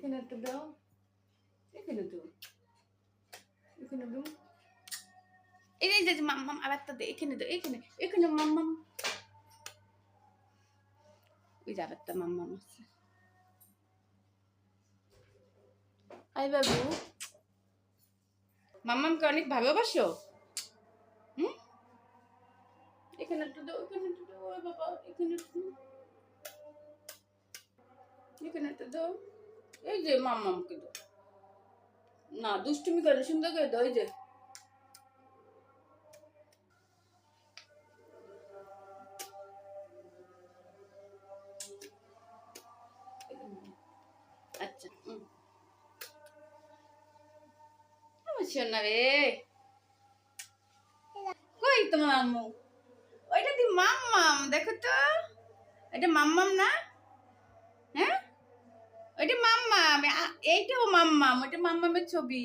এখানে একটা দাও, এখানে তো, এখানে দাও। এই যে মাম্মাম আরেকটা দে, এখানে দাও, এখানে এখানে মাম্মাম। ওই যে আরেকটা মাম্মাম আছে। আই বাবু, মাম্মামকে অনেক ভালোবাসো? হুম, এখানে একটু দাও, এখানে একটু দাও। ওই বাবা, এখানে একটু, এখানে একটু দাও। এই যে মাম্মামকে দাও না, দুষ্টুমি করে, সুন্দর করে দাও। এই যে আচ্ছা, সোনা রে, কই তোমার আম্মু? ওইটা দি মাম্মাম, দেখো তো, এটা মাম্মাম না? হ্যাঁ, ওইটা মাম্মাম, এইটাও মাম্মাম, ওইটা মাম্মামের ছবি।